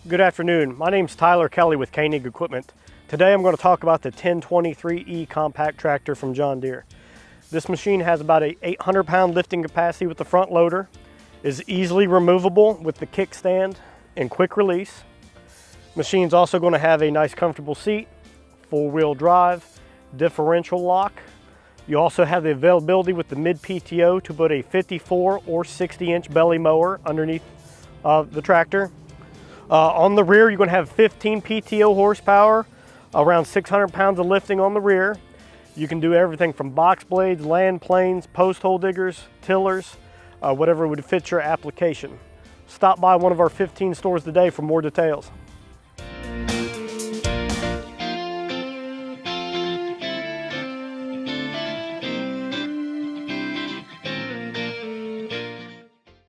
Good afternoon. My name's Tyler Kelly with Koenig Equipment. Today I'm going to talk about the 1023E compact tractor from John Deere. This machine has about a 800-pound lifting capacity with the front loader, is easily removable with the kickstand and quick release. Machine's also going to have a nice comfortable seat, four-wheel drive, differential lock. You also have the availability with the mid-PTO to put a 54 or 60-inch belly mower underneath the tractor. On the rear, you're going to have 15 PTO horsepower, around 600 pounds of lifting on the rear. You can do everything from box blades, land planes, post hole diggers, tillers, whatever would fit your application. Stop by one of our 15 stores today for more details.